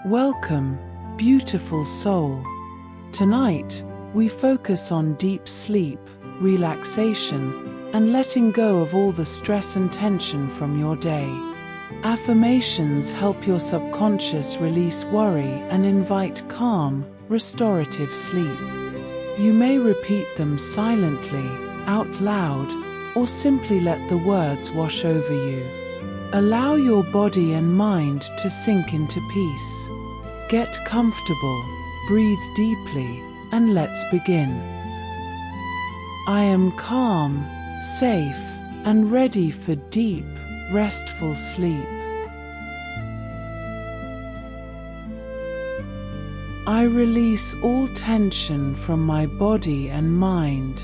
Welcome, beautiful soul. Tonight, we focus on deep sleep, relaxation, and letting go of all the stress and tension from your day. Affirmations help your subconscious release worry and invite calm, restorative sleep. You may repeat them silently, out loud, or simply let the words wash over you. Allow your body and mind to sink into peace. Get comfortable, breathe deeply, and let's begin. I am calm, safe, and ready for deep, restful sleep. I release all tension from my body and mind.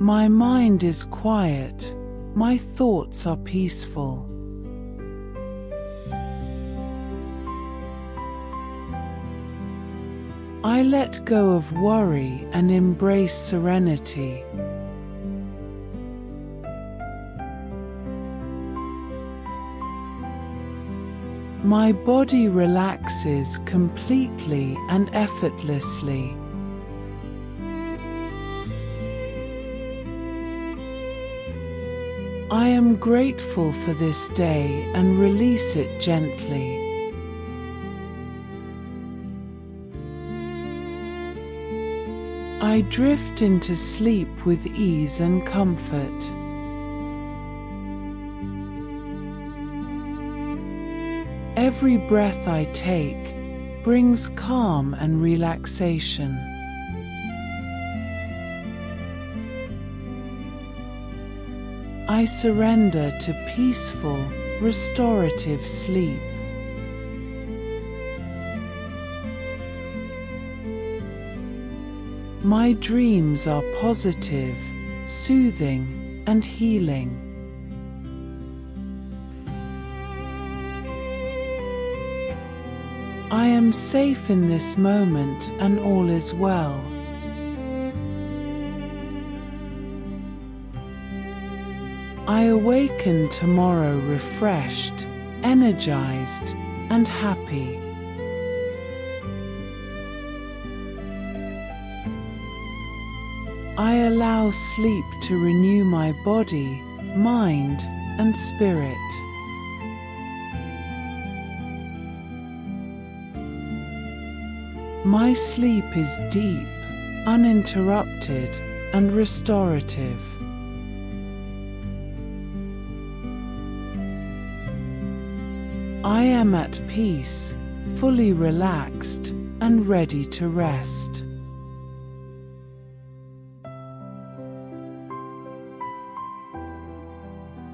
My mind is quiet, my thoughts are peaceful. I let go of worry and embrace serenity. My body relaxes completely and effortlessly. I am grateful for this day and release it gently. I drift into sleep with ease and comfort. Every breath I take brings calm and relaxation. I surrender to peaceful, restorative sleep. My dreams are positive, soothing, and healing. I am safe in this moment and all is well. I awaken tomorrow refreshed, energized, and happy. I allow sleep to renew my body, mind, and spirit. My sleep is deep, uninterrupted, and restorative. I am at peace, fully relaxed, and ready to rest.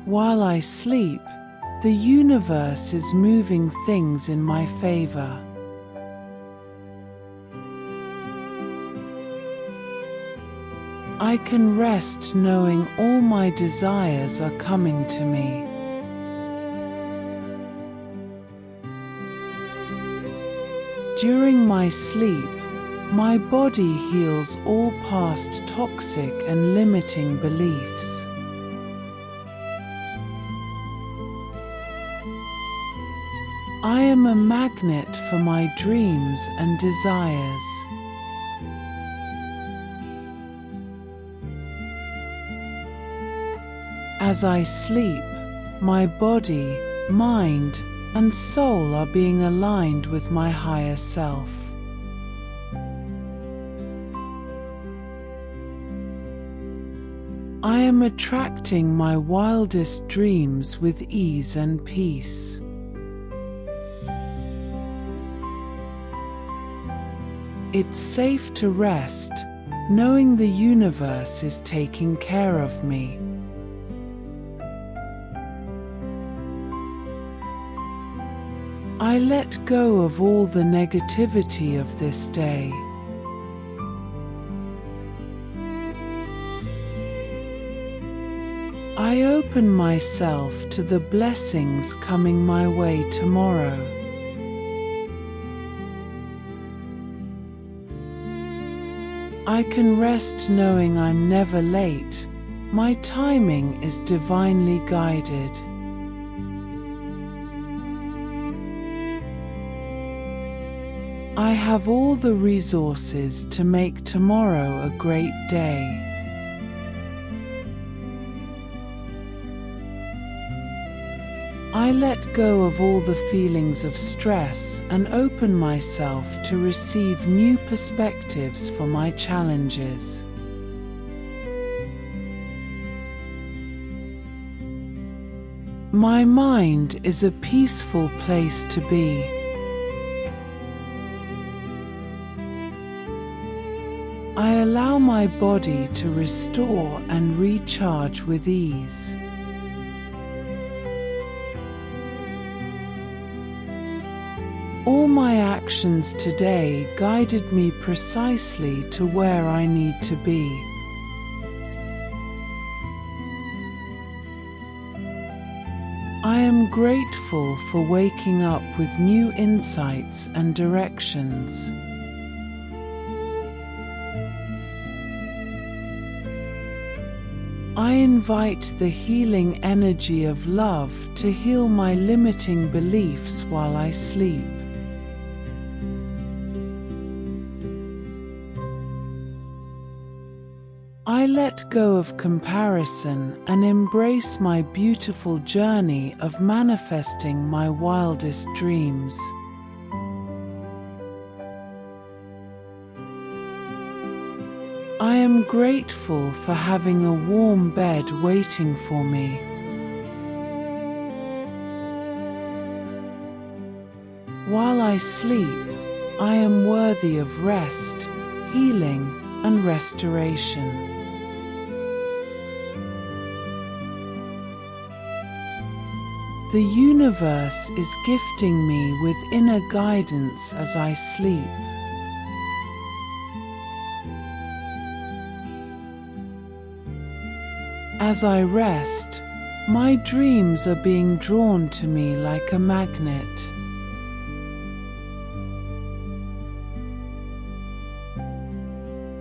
While I sleep, the universe is moving things in my favor. I can rest knowing all my desires are coming to me. During my sleep, my body heals all past toxic and limiting beliefs. I am a magnet for my dreams and desires. As I sleep, my body, mind, and soul are being aligned with my higher self. I am attracting my wildest dreams with ease and peace. It's safe to rest, knowing the universe is taking care of me. I let go of all the negativity of this day. I open myself to the blessings coming my way tomorrow. I can rest knowing I'm never late. My timing is divinely guided. I have all the resources to make tomorrow a great day. I let go of all the feelings of stress and open myself to receive new perspectives for my challenges. My mind is a peaceful place to be. I allow my body to restore and recharge with ease. All my actions today guided me precisely to where I need to be. I am grateful for waking up with new insights and directions. I invite the healing energy of love to heal my limiting beliefs while I sleep. I let go of comparison and embrace my beautiful journey of manifesting my wildest dreams. I am grateful for having a warm bed waiting for me. While I sleep, I am worthy of rest, healing, and restoration. The universe is gifting me with inner guidance as I sleep. As I rest, my dreams are being drawn to me like a magnet.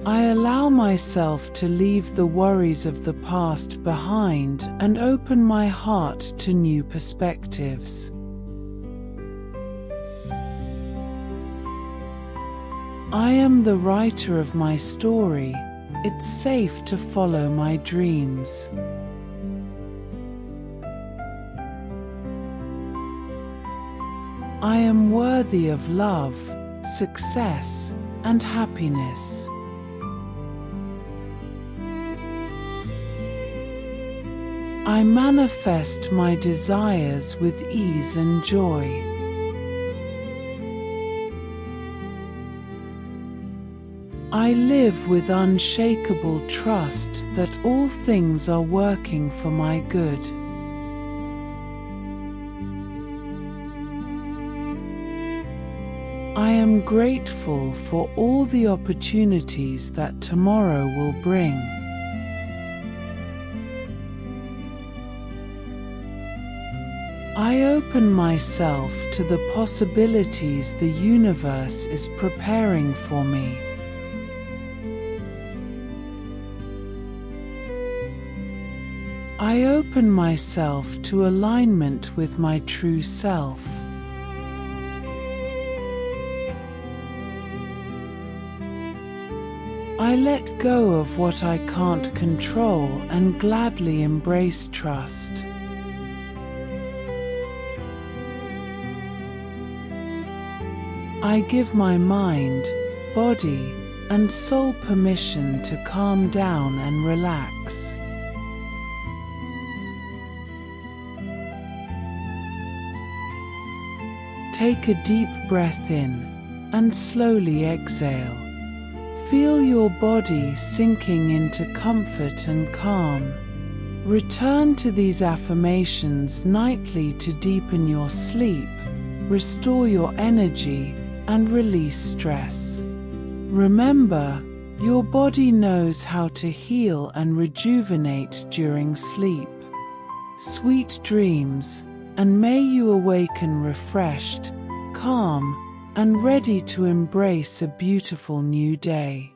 I allow myself to leave the worries of the past behind and open my heart to new perspectives. I am the writer of my story. It's safe to follow my dreams. I am worthy of love, success, and happiness. I manifest my desires with ease and joy. I live with unshakable trust that all things are working for my good. I am grateful for all the opportunities that tomorrow will bring. I open myself to the possibilities the universe is preparing for me. I open myself to alignment with my true self. I let go of what I can't control and gladly embrace trust. I give my mind, body, and soul permission to calm down and relax. Take a deep breath in and slowly exhale. Feel your body sinking into comfort and calm. Return to these affirmations nightly to deepen your sleep, restore your energy, and release stress. Remember, your body knows how to heal and rejuvenate during sleep. Sweet dreams, and may you awaken refreshed, calm, and ready to embrace a beautiful new day.